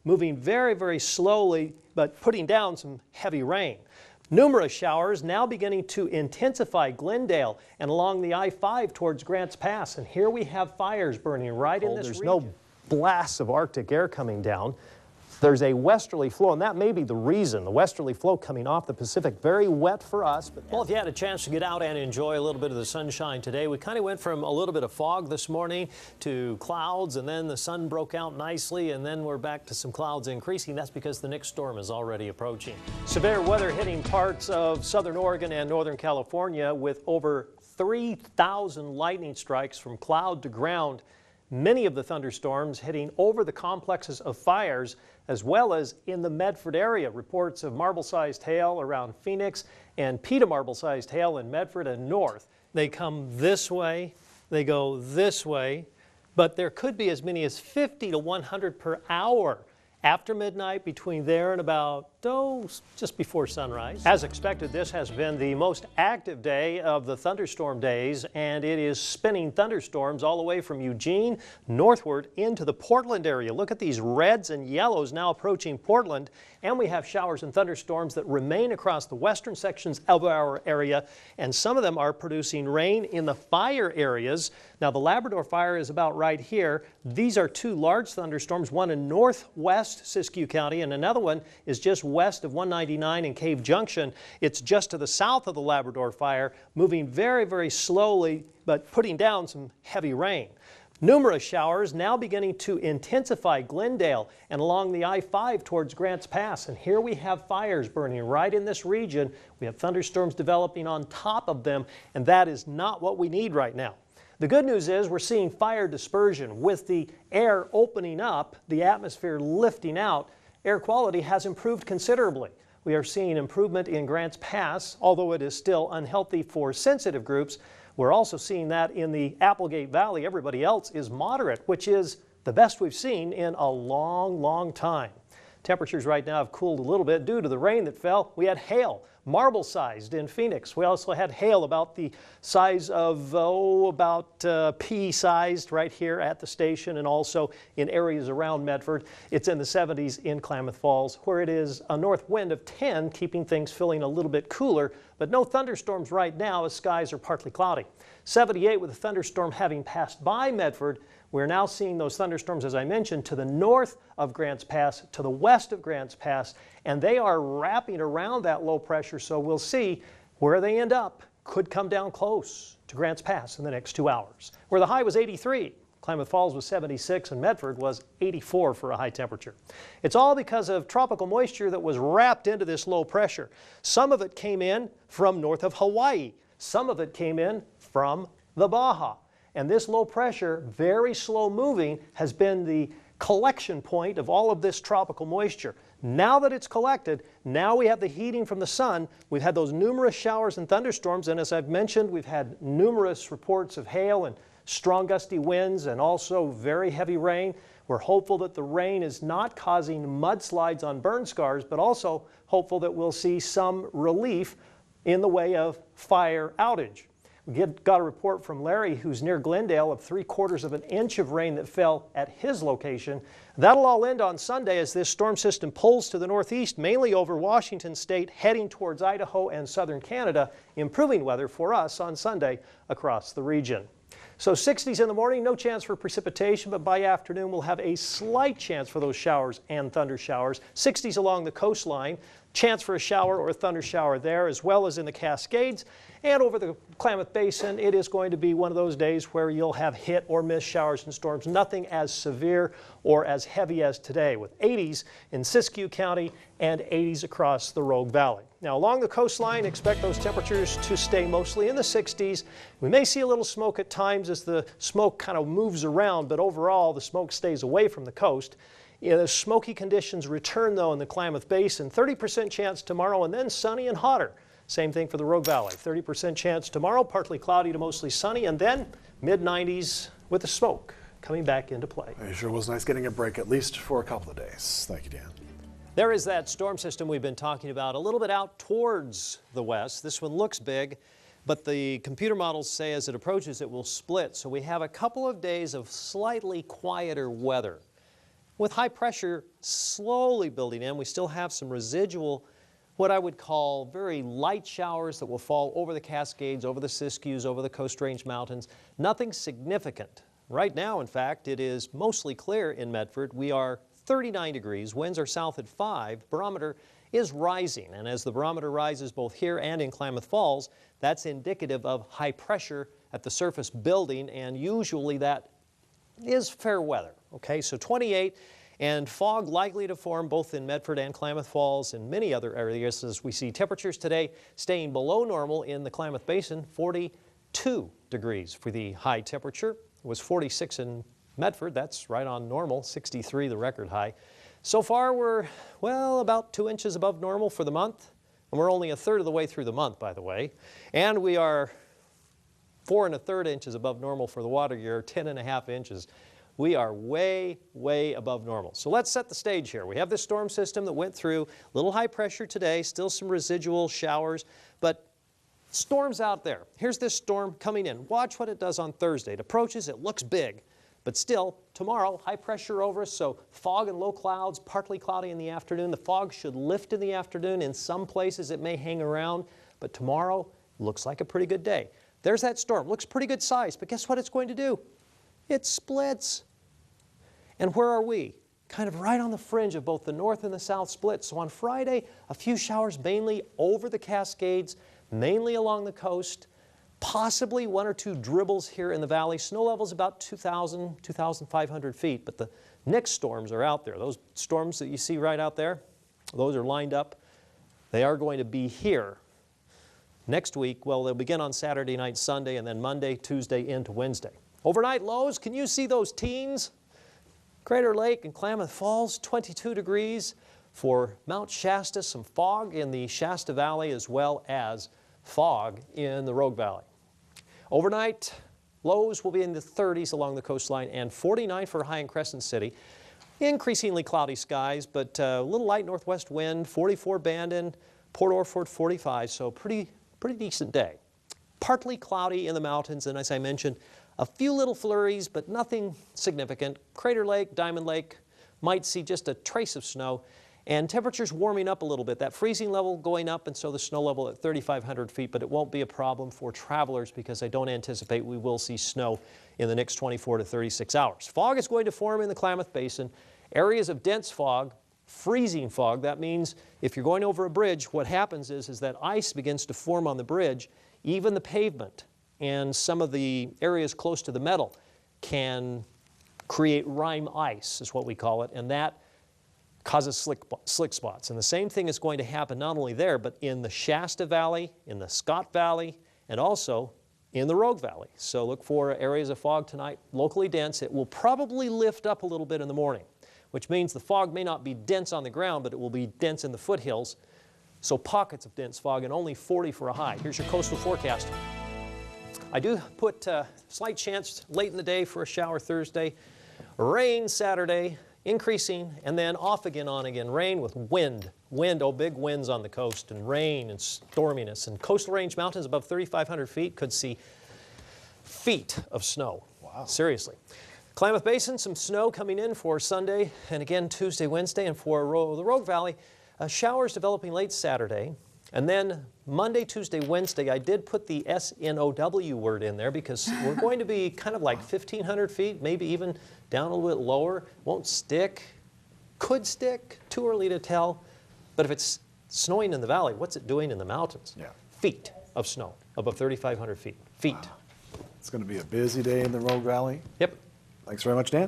moving very, very slowly, but putting down some heavy rain. Numerous showers now beginning to intensify Glendale and along the I-5 towards Grants Pass. And here we have fires burning right in this region. There's no blasts of Arctic air coming down. There's a westerly flow, and that may be the reason. The westerly flow coming off the Pacific, very wet for us. But well, if you had a chance to get out and enjoy a little bit of the sunshine today, we kind of went from a little bit of fog this morning to clouds, and then the sun broke out nicely, and then we're back to some clouds increasing. That's because the next storm is already approaching. Severe weather hitting parts of southern Oregon and northern California with over 3,000 lightning strikes from cloud to ground. Many of the thunderstorms hitting over the complexes of fires as well as in the Medford area. Reports of marble-sized hail around Phoenix and petamarble-sized hail in Medford and north. They come this way, they go this way, but there could be as many as 50 to 100 per hour after midnight between there and about, just before sunrise. As expected, this has been the most active day of the thunderstorm days, and it is spinning thunderstorms all the way from Eugene northward into the Portland area. Look at these reds and yellows now approaching Portland, and we have showers and thunderstorms that remain across the western sections of our area, and some of them are producing rain in the fire areas. Now, the Labrador fire is about right here. These are two large thunderstorms, one in northwest Siskiyou County, and another one is just west of 199 in Cave Junction. It's just to the south of the Labrador fire, moving very, very slowly, but putting down some heavy rain. Numerous showers now beginning to intensify Glendale and along the I-5 towards Grants Pass. And here we have fires burning right in this region. We have thunderstorms developing on top of them, and that is not what we need right now. The good news is we're seeing fire dispersion. With the air opening up, the atmosphere lifting out, air quality has improved considerably. We are seeing improvement in Grants Pass, although it is still unhealthy for sensitive groups. We're also seeing that in the Applegate Valley. Everybody else is moderate, which is the best we've seen in a long, long time. Temperatures right now have cooled a little bit due to the rain that fell. We had hail, marble-sized in Phoenix. We also had hail about the size of, about pea-sized right here at the station, and also in areas around Medford. It's in the 70s in Klamath Falls, where it is a north wind of 10, keeping things feeling a little bit cooler, but no thunderstorms right now as skies are partly cloudy. 78 with a thunderstorm having passed by Medford. We're now seeing those thunderstorms, as I mentioned, to the north of Grants Pass, to the west of Grants Pass, and they are wrapping around that low pressure, so we'll see where they end up. Could come down close to Grants Pass in the next 2 hours, where the high was 83. Klamath Falls was 76, and Medford was 84 for a high temperature. It's all because of tropical moisture that was wrapped into this low pressure. Some of it came in from north of Hawaii. Some of it came in from the Baja. And this low pressure, very slow moving, has been the collection point of all of this tropical moisture. Now that it's collected, now we have the heating from the sun. We've had those numerous showers and thunderstorms, and as I've mentioned, we've had numerous reports of hail and strong gusty winds and also very heavy rain. We're hopeful that the rain is not causing mudslides on burn scars, but also hopeful that we'll see some relief in the way of fire outage. We got a report from Larry, who's near Glendale, of 3/4 of an inch of rain that fell at his location. That'll all end on Sunday as this storm system pulls to the northeast, mainly over Washington state, heading towards Idaho and southern Canada, improving weather for us on Sunday across the region. So 60s in the morning, no chance for precipitation, but by afternoon we'll have a slight chance for those showers and thunder showers. 60s along the coastline, chance for a shower or a thunder shower there, as well as in the Cascades. And over the Klamath Basin, it is going to be one of those days where you'll have hit or miss showers and storms, nothing as severe or as heavy as today, with 80s in Siskiyou County and 80s across the Rogue Valley. Now, along the coastline, expect those temperatures to stay mostly in the 60s. We may see a little smoke at times as the smoke kind of moves around, but overall, the smoke stays away from the coast. The smoky conditions return, though, in the Klamath Basin. 30% chance tomorrow, and then sunny and hotter. Same thing for the Rogue Valley. 30% chance tomorrow, partly cloudy to mostly sunny, and then mid-90s with the smoke coming back into play. It sure was nice getting a break, at least for a couple of days. Thank you, Dan. There is that storm system we've been talking about, a little bit out towards the west. This one looks big, but the computer models say as it approaches, it will split. So we have a couple of days of slightly quieter weather. with high pressure slowly building in, we still have some residual, what I would call very light showers that will fall over the Cascades, over the Siskiyous, over the Coast Range Mountains. Nothing significant. Right now, in fact, it is mostly clear in Medford. We are 39 degrees, winds are south at 5, barometer is rising, and as the barometer rises both here and in Klamath Falls, that's indicative of high pressure at the surface building, and usually that is fair weather. Okay, so 28, and fog likely to form both in Medford and Klamath Falls and many other areas as we see temperatures today staying below normal in the Klamath Basin. 42 degrees for the high temperature. It was 46 in Medford, that's right on normal, 63 the record high. So far we're, well, about 2 inches above normal for the month, and we're only a third of the way through the month, by the way. And we are 4 1/3 inches above normal for the water year, 10 1/2 inches. We are way, way above normal. So let's set the stage here. We have this storm system that went through, a little high pressure today, still some residual showers, but storm's out there. Here's this storm coming in. Watch what it does on Thursday. It approaches, it looks big. But still, tomorrow, high pressure over us, so fog and low clouds, partly cloudy in the afternoon. The fog should lift in the afternoon. In some places, it may hang around, but tomorrow looks like a pretty good day. There's that storm. Looks pretty good size, but guess what it's going to do? It splits. And where are we? Kind of right on the fringe of both the north and the south split. So on Friday, a few showers mainly over the Cascades, mainly along the coast. Possibly 1 or 2 dribbles here in the valley. Snow level's about 2,000, 2,500 feet, but the next storms are out there. Those storms that you see right out there, those are lined up. They are going to be here next week. Well, they'll begin on Saturday night, Sunday, and then Monday, Tuesday into Wednesday. Overnight lows, can you see those teens? Crater Lake and Klamath Falls, 22 degrees. For Mount Shasta, some fog in the Shasta Valley as well as fog in the Rogue Valley. Overnight, lows will be in the 30s along the coastline and 49 for high in Crescent City. Increasingly cloudy skies, but a little light northwest wind, 44 Bandon, Port Orford 45, so pretty decent day. Partly cloudy in the mountains, and as I mentioned, a few little flurries, but nothing significant. Crater Lake, Diamond Lake might see just a trace of snow. And temperatures warming up a little bit. That freezing level going up, and so the snow level at 3,500 feet, but it won't be a problem for travelers because I don't anticipate we will see snow in the next 24 to 36 hours. Fog is going to form in the Klamath Basin. Areas of dense fog, freezing fog. That means if you're going over a bridge, what happens is that ice begins to form on the bridge. Even the pavement and some of the areas close to the metal can create rime ice, is what we call it, and that causes slick spots. And the same thing is going to happen not only there, but in the Shasta Valley, in the Scott Valley, and also in the Rogue Valley. So look for areas of fog tonight, locally dense. It will probably lift up a little bit in the morning, which means the fog may not be dense on the ground, but it will be dense in the foothills. So pockets of dense fog and only 40 for a high. Here's your coastal forecast. I do put slight chance late in the day for a shower Thursday, rain Saturday, increasing, and then off again, on again. Rain with wind. Wind, oh, big winds on the coast, and rain and storminess. And coastal range mountains above 3,500 feet could see feet of snow. Wow. Seriously. Klamath Basin, some snow coming in for Sunday, and again Tuesday, Wednesday, and for the Rogue Valley, showers developing late Saturday. And then Monday, Tuesday, Wednesday, I did put the S-N-O-W word in there because we're going to be kind of like 1,500 feet, maybe even down a little bit lower. Won't stick. Could stick. Too early to tell. But if it's snowing in the valley, what's it doing in the mountains? Yeah. Feet of snow above 3,500 feet. Feet. Wow. It's going to be a busy day in the Rogue Valley. Yep. Thanks very much, Dan.